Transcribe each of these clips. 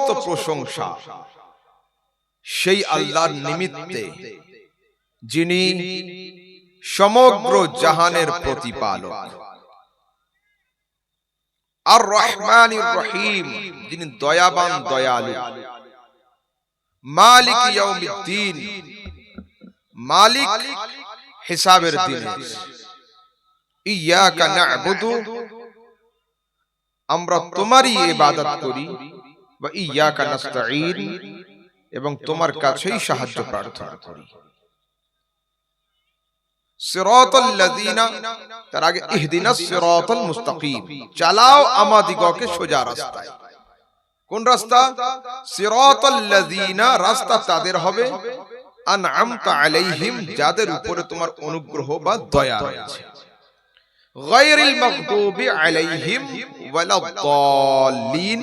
সমস্ত প্রশংসা সেই আল্লাহর নিমিত্তে যিনি সমগ্র জাহানের প্রতিপালক, আর রহমানির রহিম যিনি দয়াবান দয়ালু, মালিক ইয়াউমিদ্দিন মালিক হিসাবের দিনের, ইয়াকা না'বুদু আমরা তোমারই ইবাদত করি, ওয়া ইয়াকা নাস্তাঈন এবং তোমার কাছেই সাহায্য প্রার্থনা করি। সিরাতাল লাযিনা তার আগে ইহদিনাস সিরাতাল মুস্তাকিম চালাও আমাদিগকে সোজা রাস্তায়। কোন রাস্তা? সিরাতাল লাযিনা রাস্তা তাদের হবে আনআমতা আলাইহিম যাদের উপরে তোমার অনুগ্রহ বা দয়া রয়েছে, গায়রিল মাগদুবি আলাইহিম ওয়ালাদ-দাল্লিন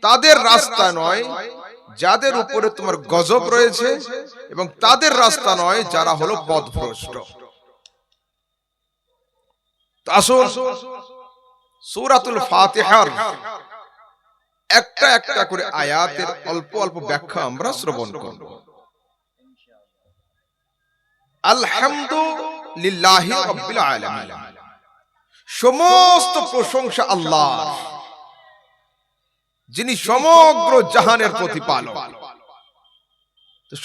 তাদের রাস্তা নয় যাদের উপরে তোমার গজব রয়েছে, এবং তাদের রাস্তা নয় যারা হলো পথভ্রষ্ট। আসুন সূরাতুল ফাতিহার একটা একটা করে আয়াতের অল্প অল্প ব্যাখ্যা আমরা শ্রবণ করব। আলহামদুলিল্লাহি রাব্বিল আলামিন সমস্ত প্রশংসা আল্লাহর, যিনি সমগ্র জাহানের প্রতিপালক।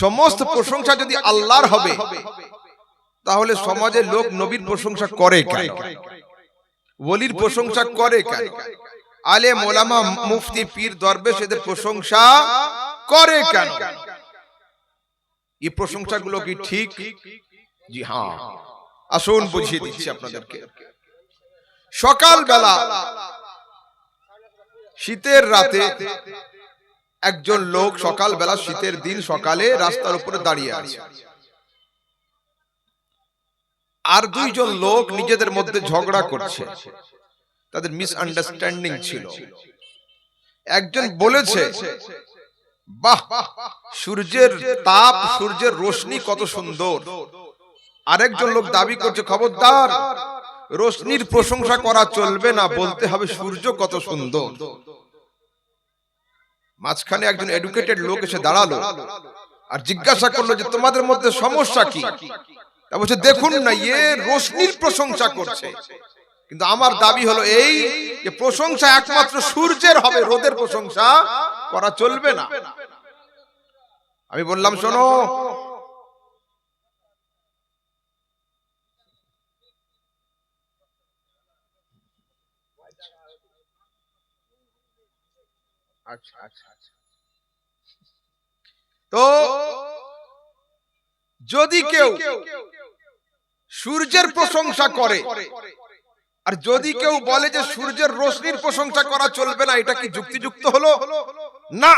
সমস্ত প্রশংসা যদি আল্লাহর হবে তাহলে সমাজের লোক নবীর প্রশংসা করে কেন, ওলির প্রশংসা করে কেন, আলেম ওলামা মুফতি পীর দরবেশ এদের প্রশংসা করে কেন? এই প্রশংসাগুলো কি ঠিক? জি হ্যাঁ, আসুন বুঝিয়ে দিচ্ছি আপনাদেরকে। সকালবেলা শীতের রাতে একজন লোক সকালবেলা শীতের দিন সকালে রাস্তার উপরে দাঁড়িয়ে আছে, আর দুইজন লোক নিজেদের মধ্যে ঝগড়া করছে, তাদের মিসআন্ডারস্ট্যান্ডিং ছিল। একজন বলেছে, বাহ সূর্যের তাপ, সূর্যের রোশনি কত সুন্দর। আরেকজন লোক দাবি করছে, খবরদার রোশনির প্রশংসা করা চলবে না, বলতে হবে সূর্য কত সুন্দর। মাঝখানে একজন এডুকেটেড লোক এসে দাঁড়ালো আর জিজ্ঞাসা করলো যে তোমাদের মধ্যে সমস্যা কি? তা বলছে, দেখুন না ইয়ে রোশনির প্রশংসা করছে, কিন্তু আমার দাবি হলো এই যে প্রশংসা একমাত্র সূর্যের হবে, রোদের প্রশংসা করা চলবে না। আমি বললাম, শোনো তো যদি কেউ সূর্যের প্রশংসা করে আর যদি কেউ বলে যে সূর্যের রোশনির প্রশংসা করা চলবে না, এটা কি যুক্তিযুক্ত হলো? না।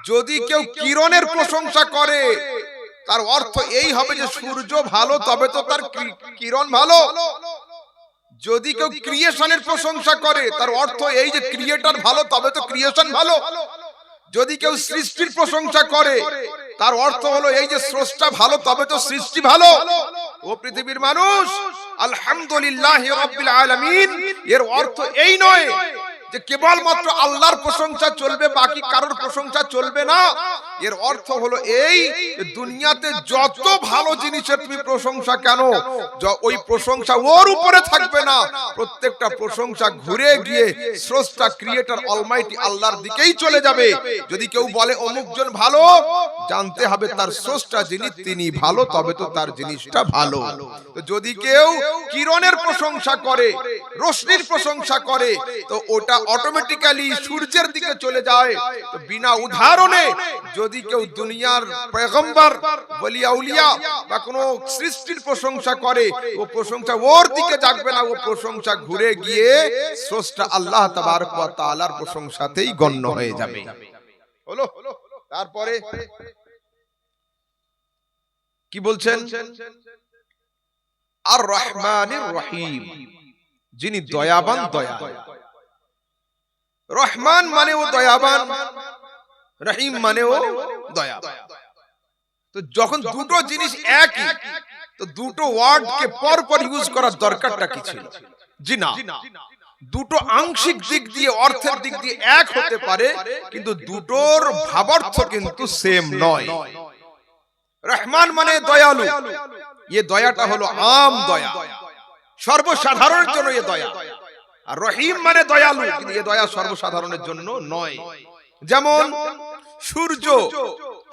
যদি কেউ কিরণের প্রশংসা করে তার অর্থ এই হবে যে সূর্য ভালো তবে তো তার কিরণ ভালো। যদি কেউ ক্রিয়েশনের প্রশংসা করে তার অর্থ এই যে ক্রিয়েটর ভালো তবে তো ক্রিয়েশন ভালো। যদি কেউ সৃষ্টির প্রশংসা করে তার অর্থ হলো এই যে স্রষ্টা ভালো তবে তো সৃষ্টি ভালো। ও পৃথিবীর মানুষ, আলহামদুলিল্লাহি রাব্বিল আলামিন এর অর্থ এই নয় যে কেবলমাত্র আল্লাহর প্রশংসা চলবে, বাকি কারোর প্রশংসা চলবে না। এর অর্থ হলো এই দুনিয়াতে যত ভালো জিনিসের তুমি প্রশংসা কেন, ওই প্রশংসা ওর উপরে থাকবে না। প্রত্যেকটা প্রশংসা ঘুরে গিয়ে স্রষ্টা ক্রিয়েটর অলমাইটি আল্লাহর দিকেই চলে যাবে। যদি কেউ বলে অমুকজন ভালো, জানতে হবে তার স্রষ্টা যিনি তিনি ভালো তবে তো তার জিনিসটা ভালো। তো যদি কেউ কিরণের প্রশংসা করে, রোশনির প্রশংসা করে, তো ওটা অটোমেটিক্যালি সূর্যের দিকে চলে যায়। তো বিনা উদাহরণে যদি কেউ দুনিয়ার পয়গম্বর, ওলি আউলিয়া বা কোনো সৃষ্টির প্রশংসা করে, ও প্রশংসা ওর দিকে যাবে না, ও প্রশংসা ঘুরে গিয়ে স্রষ্টা আল্লাহ তাবারক ওয়া তাআলার প্রশংসাতেই গণ্য হয়ে যাবে। হলো? তারপরে কি বলছেন? আর রহমানির রহিম যিনি দয়াবান দয়ালু। রহমান মানে ও দয়াবান, রহিম মানে ও দয়াবান। তো যখন দুটো জিনিস একই, তো দুটো ওয়ার্ড কে পর পর ইউজ করার দরকারটা কি ছিল? জি না, দুটো আংশিক দিক দিয়ে অর্থের দিক দিয়ে এক হতে পারে, কিন্তু দুটোর ভাবার্থ কিন্তু সেম নয়। রহমান মানে দয়ালু, ये দয়াটা হলো আম দয়া, সর্বসাধারণের জন্য ये দয়া। আর রহিম মানে দয়ালু, কিন্তু ये দয়া সর্বসাধারণের জন্য নয়। যেমন সূর্য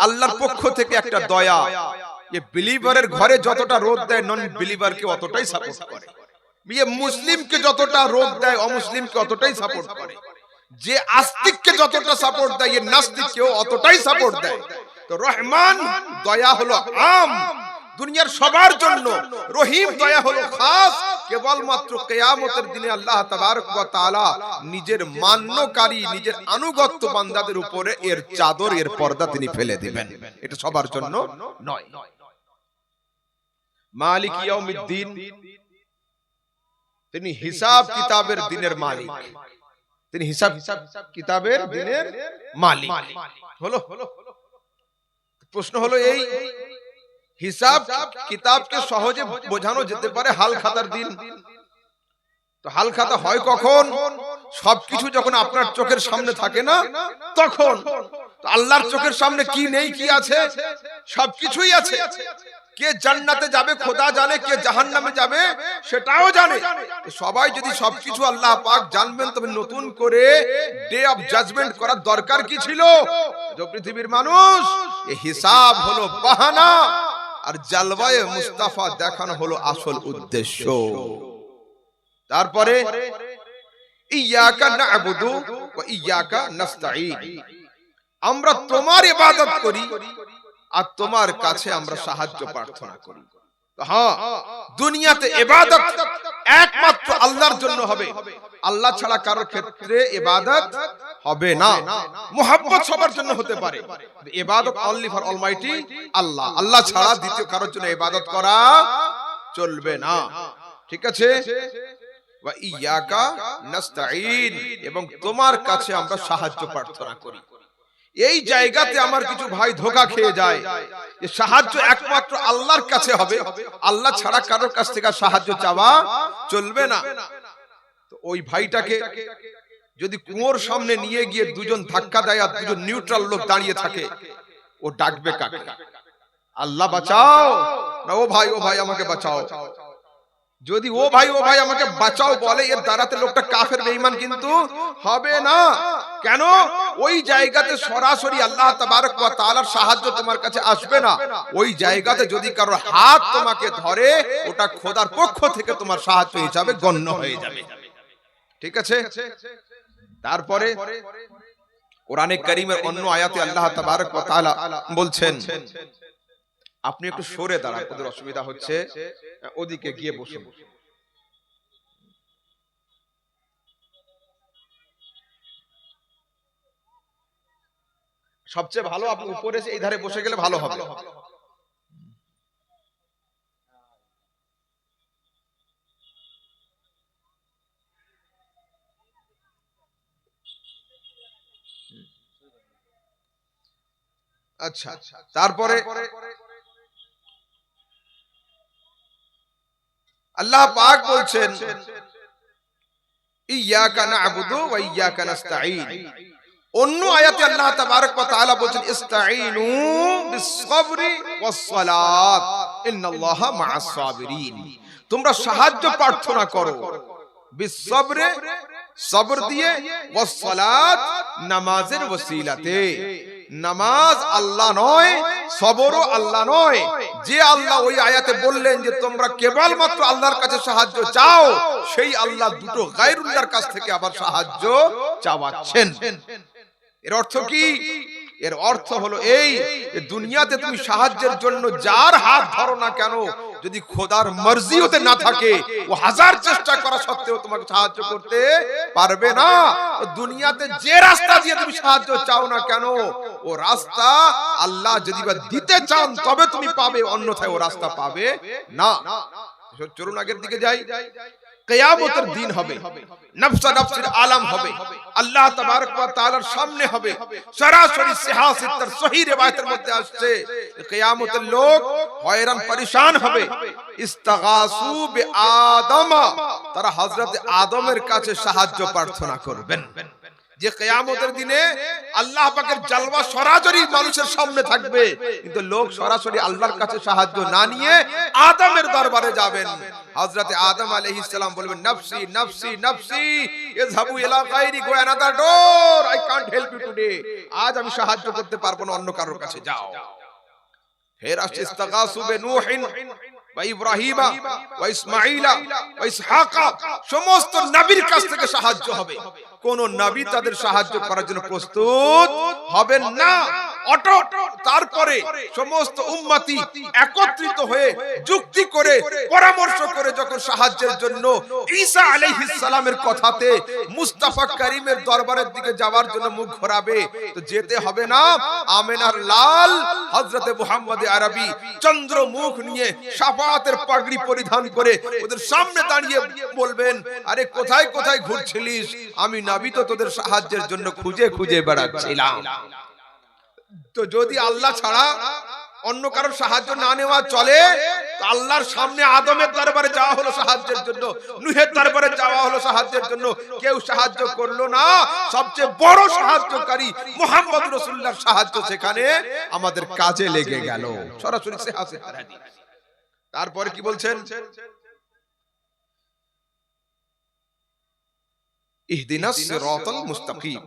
আল্লাহর পক্ষ থেকে একটা দয়া, ये বিলিভারের ঘরে যতটা রোদ দেয় নন বিলিভারকে অতটাই সাপোর্ট করে। ये মুসলিমকে যতটা রোদ দেয় অমুসলিমকে অতটাই সাপোর্ট করে। যে আস্তিককে যতটা সাপোর্ট দেয় ये নাস্তিককেও অতটাই সাপোর্ট দেয়। তো রহমান দয়া হলো আম, দুনিয়ার সবার জন্য। রহিম দয়া হলো খাস, কেবলমাত্র কিয়ামতের দিনে আল্লাহ তাবারক ওয়া তাআলা নিজের মান্যকারী, নিজের আনুগত্য বান্দাদের উপরে এর চাদর, এর পর্দা তিনি ফেলে দিবেন। এটা সবার জন্য নয়। মালিক ইয়াউমিদ্দিন, তিনি হিসাব কিতাবের দিনের মালিক, তিনি হিসাব কিতাবের দিনের মালিক। হলো প্রশ্ন হলো এই, হিসাব কিতাবকে সহজে বোঝানো যেতে পারে হাল খাতার দিন। তো হাল খাতা হয় কখন? সবকিছু যখন আপনার চোখের সামনে থাকে না তখন। তো আল্লাহর চোখের সামনে কি নেই কি আছে? সবকিছুই আছে। কে জান্নাতে যাবে খোদা জানে, কে জাহান্নামে যাবে সেটাও জানে। সবাই যদি সবকিছু আল্লাহ পাক জানবেন, তবে নতুন করে ডে অফ জাজমেন্ট করার দরকার কি ছিল? যে পৃথিবীর মানুষ, এই হিসাব হলো বাহানা, আর জালওয়ায়ে মুস্তাফা দেখানো হলো আসল উদ্দেশ্য। তারপরে ইয়াকা না'বুদু ওয়া ইয়াকা নাস্তাঈন, আমরা তোমার ইবাদত করি আর তোমার কাছে আমরা সাহায্য প্রার্থনা করি। হ্যাঁ, দুনিয়াতে ইবাদত একমাত্র আল্লাহর জন্য হবে, আল্লাহ ছাড়া কারোর ক্ষেত্রে ইবাদত হবে না। মুহাব্বত সবার জন্য হতে পারে, ইবাদত অনলি ফর অলমাইটি আল্লাহ। আল্লাহ ছাড়া দ্বিতীয় কারোর জন্য ইবাদত করা চলবে না। ঠিক আছে? ওয়া ইয়াকা নাস্তাঈন, এবং তোমার কাছে আমরা সাহায্য প্রার্থনা করি। এই জায়গাতে আমার কিছু ভাই ধোঁকা খেয়ে যায়, যে সাহায্য একমাত্র আল্লাহর কাছে হবে, আল্লাহ ছাড়া কারোর কাছ থেকে সাহায্য চাওয়া চলবে না। তো ওই ভাইটাকে যদি কুয়োর সামনে নিয়ে গিয়ে দুজন ধাক্কা দেয় আর দুজন নিউট্রাল লোক দাঁড়িয়ে থাকে, ও ডাকবে কাকে? আল্লাহ বাঁচাও না ও ভাই আমাকে বাঁচাও? যদি ও ভাই আমাকে বাঁচাও বলে, এর দ্বারাতে লোকটা কাফের বেঈমান কিন্তু হবে না। কেন? ওই জায়গাতে সরাসরি আল্লাহ তাবারক ওয়া তাআলার সাহায্য তোমার কাছে আসবে না। ওই জায়গাতে যদি কারোর হাত তোমাকে ধরে, ওটা খোদার পক্ষ থেকে তোমার সাহায্য হিসাবে গণ্য হয়ে যাবে। ঠিক আছে? তারপরে কোরআনে কারীমের অন্য আয়াতে আল্লাহ তাবারক ওয়া তাআলা বলছেন, আপনি একটু সরে দাঁড়ান, ওদের অসুবিধা হচ্ছে, ওদিকে গিয়ে বসুন। সবচেয়ে ভালো আপনি উপরে এসে এই ধারে বসে গেলে ভালো হবে। আচ্ছা, তারপরে আল্লাহ পাক বলছেন, ইয়াকা না'বুদু ওয়া ইয়াকা নাস্তাঈন। অন্য আয়াতে আল্লাহ তাবারক ওয়া তাআলা বলেন, ইসতাঈনু বিস-সাবরি ওয়াস-সালাত ইন্নাল্লাহা মা'আস-সাবিরিন। তোমরা সাহায্য প্রার্থনা করো, বিস-সাবরে সবর দিয়ে, ওয়াস-সালাত নামাজের ওসিলাতে। নামাজ আল্লাহ নয়, সবরও আল্লাহ নয়। যে আল্লাহ ওই আয়াতে বললেন যে তোমরা কেবলমাত্র আল্লাহর কাছে সাহায্য চাও, সেই আল্লাহ দুটো গায়রুল্লাহর কাছ থেকে আবার সাহায্য চাওয়াচ্ছেন। এর অর্থ কি? এর অর্থ হলো এই, দুনিয়াতে তুমি সাহায্যের জন্য যার হাত ধরো না কেন, যদি খোদার মর্জিতে না থাকে, ও হাজার চেষ্টা করা সত্ত্বেও তোমাকে সাহায্য করতে পারবে না। দুনিয়াতে যে রাস্তা দিয়ে তুমি সাহায্য চাও না কেন, ও রাস্তা আল্লাহ যদি বা দিতে চান তবে তুমি পাবে, অন্যথায় ও রাস্তা পাবে না। চলুন আগের দিকে যাই। কিয়ামতের দিন হবে, নফস নফসের আলাম হবে, আল্লাহ তাবারক ওয়া তাআলার সামনে হবে। সরাসরি সিহাসিতার সহিহ রিওয়ায়াতের মধ্যে আসছে কিয়ামতের লোক হয়রান পরেশান হবে। ইস্তাগাসু বিআদম, তারা হযরত আদমের কাছে সাহায্য প্রার্থনা করবেন। যে কিয়ামতের দিনে আল্লাহ পাকের জালওয়া সরাসরি মানুষের সামনে থাকবে, কিন্তু লোক সরাসরি আল্লাহর কাছে সাহায্য না নিয়ে আদমের দরবারে যাবেন। হযরত আদম আলাইহিস সালাম বলবেন, নফসি নফসি নফসি, ইযহাবু ইলা গায়রি, গো another door, I can't help you today, আজ আমি সাহায্য করতে পারবো না, অন্য কারোর কাছে যাও। ফের আসছে ইস্তাগাসু বিনূহিন ওয়া ইব্রাহিমা ওয়া ইসমাঈলা ওয়া ইসহাকা, সমস্ত নবীর কাছ থেকে সাহায্য হবে। কোন নবী তাদের সাহায্য করার জন্য প্রস্তুত হবেন না। তারপরে সমস্ত উম্মতি একত্রিত হয়ে যুক্তি করে পরামর্শ করে যখন সাহায্যের জন্য ঈসা আলাইহিস সালামের কথাতে মুস্তাফা করিমের দরবারের দিকে যাওয়ার জন্য মুখ ঘোরাবে, তো যেতে হবে না। আমেনার লাল হযরতে মুহাম্মদ আরবি চন্দ্রমুখ নিয়ে শাফাআতের পাগড়ি পরিধান করে ওদের সামনে দাঁড়িয়ে বলবেন, আরে কোথায় কোথায় ঘুরছিলিস, আমি নবী তো তোদের সাহায্যের জন্য খুঁজে খুঁজে বেড়াচ্ছিলাম। তো যদি আল্লাহ ছাড়া অন্য কারোর সাহায্য না নেওয়া চলে, তো আল্লাহর সামনে আদমের দরবারে যাওয়া হলো সাহায্যের জন্য, নূহের দরবারে যাওয়া হলো সাহায্যের জন্য, কেউ সাহায্য করলো না। সবচেয়ে বড় সাহায্যকারী মুহাম্মদ রাসূলুল্লাহর সাহায্য সেখানে আমাদের কাজে লেগে গেল। সরাসরি সিহাসিতার হাদিস। তারপরে কি বলছেন, ইহদিনাস সিরাতাল মুস্তাকিম,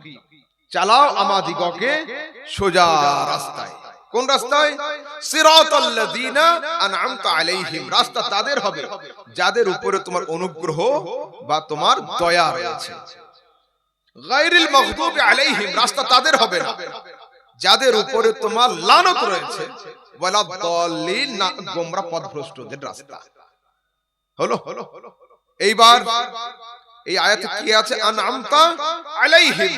চালাও আমাদিগকে সোজা রাস্তায়। কোন রাস্তায়? সিরাতাল লাযিনা আনআমতা আলাইহিম, রাস্তা তাদের হবে যাদের উপরে তোমার অনুগ্রহ বা তোমার দয়া রয়েছে। গায়রিল মাগদুবি আলাইহিম, রাস্তা তাদের হবে না যাদের উপরে তোমার লানত রয়েছে। ওয়ালা দাল্লিন, গোমরা পথভ্রষ্টদের রাস্তা। হলো। এইবার এই আয়াতে কি আছে? আনআমতা আলাইহিম।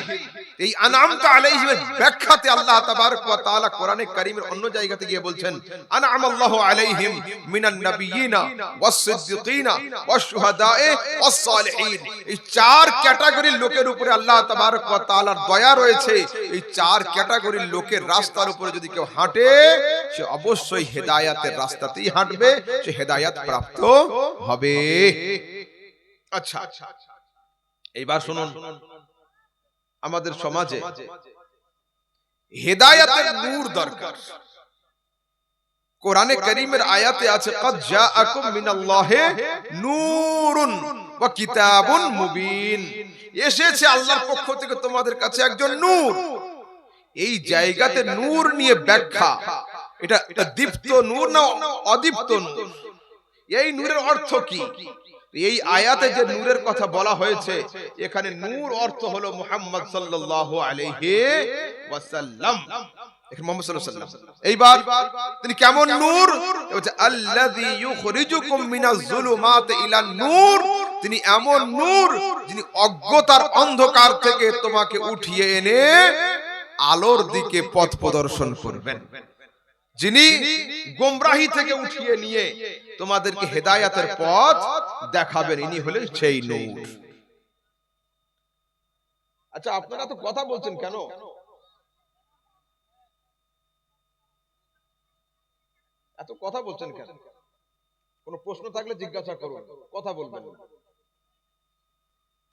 এই আনআমতা আলাইহিমের ব্যাখ্যাতে আল্লাহ তাবারক ওয়া তাআলা কোরআনে কারীমের অন্য জায়গাতে গিয়ে বলছেন, আনআমাল্লাহু আলাইহিম মিনান নাবিয়িনা ওয়াস সিদ্দিকিনা ওয়াশ শুহাদায়ে ওয়াস সালিহিন। এই চার ক্যাটাগরির লোকের উপরে আল্লাহ তাবারক ওয়া তাআলার দয়া রয়েছে। এই চার ক্যাটাগরির লোকের রাস্তার উপরে যদি কেউ হাঁটে, সে অবশ্যই হেদায়েতের রাস্তাতেই হাঁটবে, সে হেদায়েত প্রাপ্ত হবে। আচ্ছা, এইবার শুনুন, আমাদের সমাজে হেদায়েতের নূর দরকার। কোরআনে কারীমের আয়াতে আছে, ক্বাদ জাআকুম মিনাল্লাহি নূরুন ওয়া কিতাবুন মুবিন, এসেছে আল্লাহর পক্ষ থেকে তোমাদের কাছে একজন নূর। এই জায়গাতে নূর নিয়ে ব্যাখ্যা, এটা দীপ্ত নূর না অদীপ্ত নূর, এই নূরের অর্থ কি? এই আয়াতে যে নূরের কথা বলা হয়েছে, এখানে নূর অর্থ হলো মুহাম্মদ সাল্লাল্লাহু আলাইহি ওয়াসাল্লাম। এখানে মুহাম্মদ সাল্লাল্লাহু আলাইহি ওয়াসাল্লাম। এইবার তিনি কেমন নূর? বলছে আল্লাযী ইউখরিজুকুম মিনাজ যুলুমাতি ইলান নূর, তিনি এমন নূর যিনি অজ্ঞতার অন্ধকার থেকে তোমাকে উঠিয়ে এনে আলোর দিকে পথ প্রদর্শন করবেন, যিনি গোমরাহি থেকে উঠিয়ে নিয়ে তোমাদেরকে হেদায়েতের পথ দেখাবেন, ইনি হলেন সেই নূর। আচ্ছা, আপনারা তো কথা বলছেন কেন? এত কথা বলছেন কেন? কোন প্রশ্ন থাকলে জিজ্ঞাসা করুন, কথা বলবেন।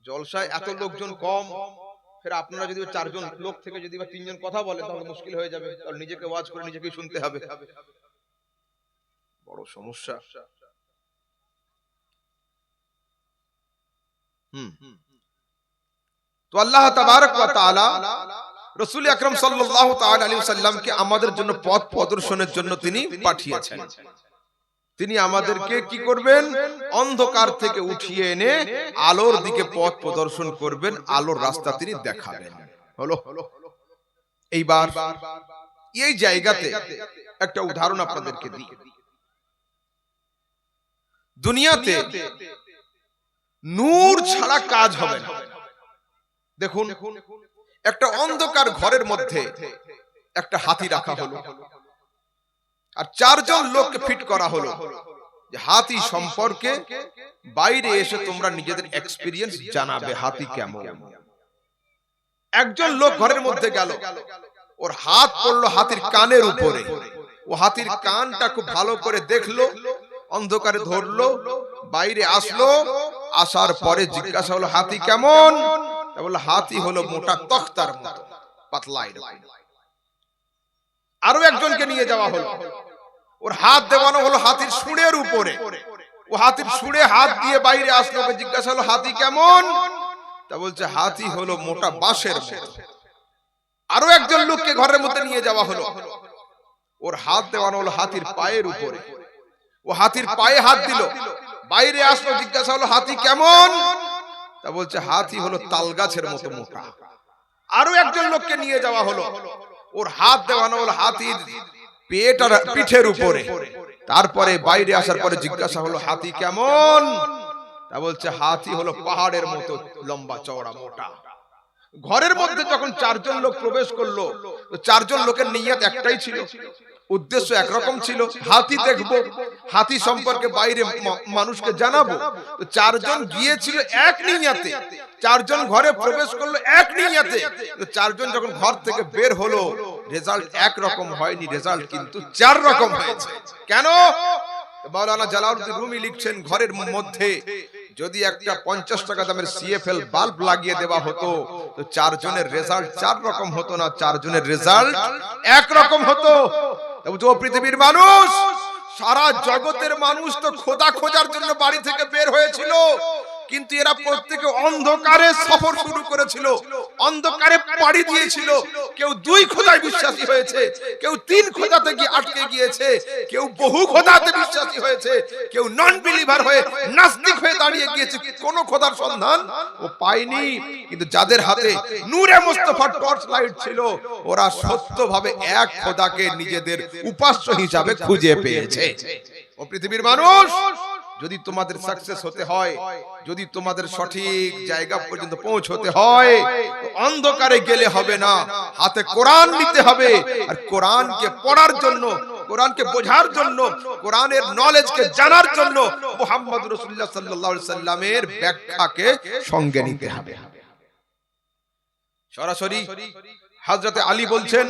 জলসায় এত লোকজন কম, ফের আপনারা যদি 4 জন লোক থেকে যদি বা 3 জন কথা বলেন, তাহলে মুশকিল হয়ে যাবে। তাহলে নিজেকে ওয়াজ করে নিজেকেই শুনতে হবে, বড় সমস্যা। তো আল্লাহ তাবারক ওয়া তাআলা রাসূল আকরাম সাল্লাল্লাহু তাআলা আলাইহি ওয়াসাল্লামকে আমাদের জন্য পথ প্রদর্শনের জন্য তিনি পাঠিয়েছেন। তিনি আমাদেরকে কি করবেন? অন্ধকার থেকে উঠিয়ে এনে আলোর দিকে পথ প্রদর্শন করবেন, আলোর রাস্তা তিনি দেখাবেন। হলো। এইবার এই জায়গাতে একটা উদাহরণ আপনাদেরকে দিই। দুনিয়াতে নূর ছাড়া কাজ হবে না। দেখুন, একটা অন্ধকার ঘরের মধ্যে একটা হাতি রাখা হলো, আর 4 জন লোককে ফিট করা হলো। যে হাতি সম্পর্কে বাইরে এসে তোমরা নিজেদের এক্সপেরিয়েন্স জানাবে হাতি কেমন। একজন লোক ঘরের মধ্যে গেল, ওর হাত পড়লো হাতির কানের উপরে, ও হাতির কানটা খুব ভালো করে দেখলো, অন্ধকারে ধরলো, বাইরে আসলো, আসার পরে জিজ্ঞাসা হলো হাতি কেমন? তা বললো হাতি হলো মোটা তখতার মতো পাতলা। আরো একজনকে নিয়ে যাওয়া হলো, ওর হাত দেওয়ানো হলো হাতির সুঁড়ের উপরে, ও হাতির সুঁড়ে হাত দিয়ে বাইরে আসলো, জিজ্ঞাসা হলো হাতি কেমন? তা বলছে হাতি হলো মোটা বাঁশের মতো। আরো একজন লোককে ঘরের মধ্যে নিয়ে যাওয়া হলো, ওর হাত দেওয়ানো হলো হাতির পায়ের উপরে, ও হাতির পায়ে হাত দিল, বাইরে আসলো, জিজ্ঞাসা হলো হাতি কেমন? তা বলছে হাতি হলো তাল গাছের মতো মোটা। আরো একজন লোককে নিয়ে যাওয়া হলো, ওর হাত দেওয়ানো হলো হাতির পেট আর পিঠের উপরে, তারপরে বাইরে আসার পরে জিজ্ঞাসা হলো হাতি কেমন? তা বলছে হাতি হলো পাহাড়ের মতো লম্বা চওড়া মোটা। ঘরের মধ্যে যখন চারজন লোক প্রবেশ করলো, চারজন লোকের নিয়ত একটাই ছিল, উদ্দেশ্য একরকম ছিল, হাতি দেখবো, হাতি সম্পর্কে বাইরে মানুষকে জানাবো। তো চারজন গিয়েছিল এক নিয়তে, চারজন ঘরে প্রবেশ করলো এক নিয়তে। চারজন যখন ঘর থেকে বের হলো, রেজাল্ট একরকম হয়নি, রেজাল্ট কিন্তু চার রকম হয়েছে। কেন? মাওলানা জালালউদ্দিন রুমি লিখছেন, ঘরের মধ্যে যদি একটা 50 টাকা দামের সিএফএল বাল্ব লাগিয়ে দেওয়া হতো, তো চারজনের রেজাল্ট চার রকম হতো না, চারজনের রেজাল্ট এক রকম হতো। তো পৃথিবীর মানুষ, সারা জগতের মানুষ তো খোদা খোঁজার জন্য বাড়ি থেকে বের হয়েছিল, কিন্তু এরা প্রত্যেকে অন্ধকারে সফর শুরু করেছিল, অন্ধকারে পাড়ি দিয়েছিল। কেউ 2 খোদায় বিশ্বাসী হয়েছে, কেউ 3 খোদাতে গিয়ে আটকে গিয়েছে, কেউ বহু খোদাতে বিশ্বাসী হয়েছে, কেউ নন বিলিভার হয়ে নাস্তিক হয়ে দাঁড়িয়ে গিয়েছে, কোন খোদার সন্ধান ও পায়নি। কিন্তু যাদের হাতে নূরে মুস্তাফার টর্চ লাইট ছিল, ওরা সত্যভাবে এক খোদাকে নিজেদের উপাস্য হিসাবে খুঁজে পেয়েছে। ও পৃথিবীর মানুষ, যদি তোমাদের সাকসেস হতে হয়, যদি তোমাদের সঠিক জায়গা পর্যন্ত পৌঁছতে হয়, অন্ধকারে গেলে হবে না, হাতে কোরআন নিতে হবে। আর কোরআনকে পড়ার জন্য, কোরআনকে বোঝার জন্য, কোরআনের নলেজকে জানার জন্য মুহাম্মদ রাসূলুল্লাহ সাল্লাল্লাহু আলাইহি সাল্লামের ব্যাখ্যাকে সঙ্গে নিতে হবে। সরাসরি হযরত আলী বলছেন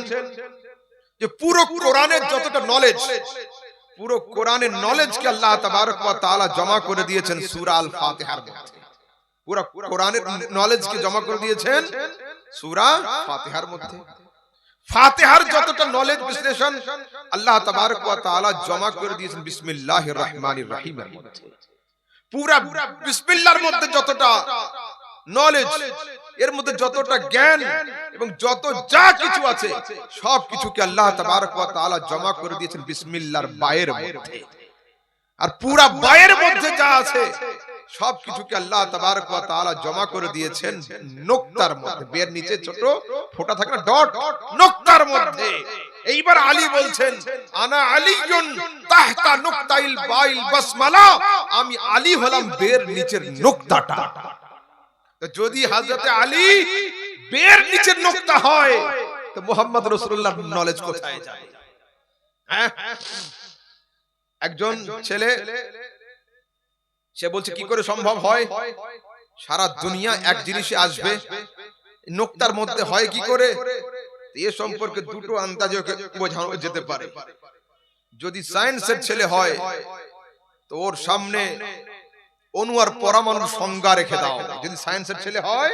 যে পুরো কোরআনের যতটা নলেজ, পুরো কোরআনের নলেজকে আল্লাহ তাবারক ওয়া তাআলা জমা করে দিয়েছেন সূরা আল ফাতিহার মধ্যে। পুরো কোরআনের নলেজকে জমা করে দিয়েছেন সূরা ফাতিহার মধ্যে। ফাতিহার যতটা নলেজ বিশ্লেষণ আল্লাহ তাবারক ওয়া তাআলা জমা করে দিয়েছেন বিসমিল্লাহির রহমানির রহিমের মধ্যে। পুরো বিসমিল্লাহর মধ্যে যতটা নলেজ, এর মধ্যে যতটা জ্ঞান এবং যত যা কিছু আছে, সব কিছুকে আল্লাহ তাবারক ওয়া তাআলা জমা করে দিয়েছেন বিসমিল্লাহর বায়ের মধ্যে। আর পুরো বায়ের মধ্যে যা আছে সব কিছুকে আল্লাহ তাবারক ওয়া তাআলা জমা করে দিয়েছেন নুকতার মধ্যে। বের নিচে ছোট ফোঁটা থাকে না, ডট, নুকতার মধ্যে। এইবার আলী বলছেন, আনা আলীউন তাহতা নুকতাইল বাইল বাসমালা, আমি আলী হলাম বের নিচের নুকতাটা। যদি হযরতে আলী বের নিচের নুকতা হয়, তো মুহাম্মদ রাসূলুল্লাহর নলেজ কোথায় যায়? একজন ছেলে, সে বলছে কি করে সম্ভব হয়, সারা দুনিয়া এক জিনিসে আসবে, নুকতার মধ্যে হয় কি করে? এ সম্পর্কে দুটো আন্দাজে বোঝানো যেতে পারে। যদি সায়েন্সের ছেলে হয়, তো ওর সামনে অণু আর পরমাণুর সংজ্ঞা রেখে দাও। যদি সায়েন্সের ছেলে হয়,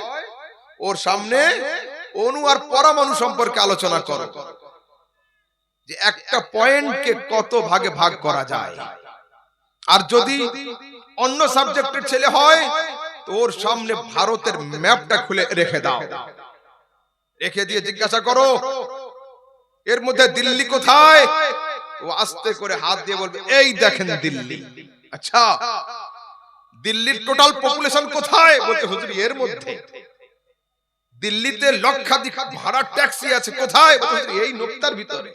ওর সামনে অণু আর পরমাণু সম্পর্কে আলোচনা করো, যে একটা পয়েন্টকে কত ভাগে ভাগ করা যায়। আর যদি অন্য সাবজেক্টের ছেলে হয়, তো ওর সামনে ভারতের ম্যাপটা খুলে রেখে দাও, রেখে দিয়ে জিজ্ঞাসা করো এর মধ্যে দিল্লি কোথায়? ও আস্তে করে হাত দিয়ে বলবে এই দেখেন দিল্লি। আচ্ছা, দিল্লির টোটাল পপুলেশন কোথায়? বলতে হুজুর এর মধ্যে। দিল্লিতে লক্ষাধিক ভাড়া ট্যাক্সি আছে, কোথায়? বলতে এই নুকতার ভিতরে।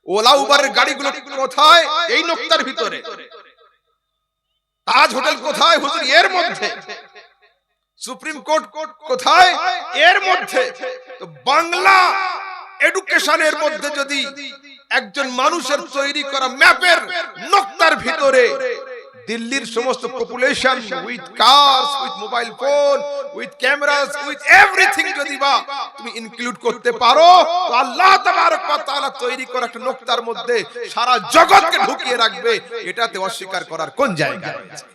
ওলা উবারের গাড়িগুলো কোথায়? এই নুকতার ভিতরে। তাজ হোটেল কোথায়? হুজুর এর মধ্যে। সুপ্রিম কোর্ট কোথায়? এর মধ্যে। তো বাংলা এডুকেশনের মধ্যে যদি একজন মানুষের তৈরি করা ম্যাপের নকশার ভিতরে দিল্লির সমস্ত population with cars with mobile phone with cameras with everything যদি বা তুমি ইনক্লুড করতে পারো তো আল্লাহ তাবারক ওয়া তাআলা তৈরি করা একটা নকশার মধ্যে সারা জগৎকে ঢুকিয়ে রাখবে। এটাতে অস্বীকার করার কোন জায়গা রয়েছে?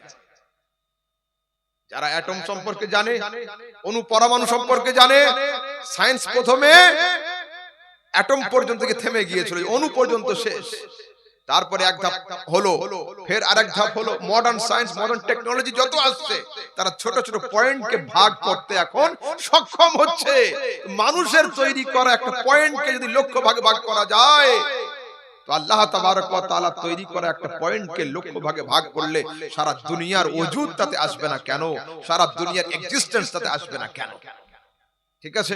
যারা অ্যাটম সম্পর্কে জানে, অণু পরমাণু সম্পর্কে জানে, সায়েন্স প্রথমে অ্যাটম পর্যন্ত থেমে গিয়েছিল, অণু পর্যন্ত শেষ, তারপরে এক ধাপ হলো, ফের আরেক ধাপ হলো, মডার্ন সায়েন্স মডার্ন টেকনোলজি যত আসছে তারা ছোট ছোট পয়েন্টকে ভাগ করতে এখন সক্ষম হচ্ছে। মানুষের তৈরি করা একটা পয়েন্টকে যদি লক্ষ ভাগে ভাগ করা যায় তো আল্লাহ তাবারক ওয়া তাআলা তৈরি করা একটা পয়েন্টকে লক্ষ ভাগে ভাগ করলে সারা দুনিয়ার ওজুদ তাতে আসবে না কেন? সারা দুনিয়ার এক্সিস্টেন্স তাতে আসবে না কেন? ঠিক আছে।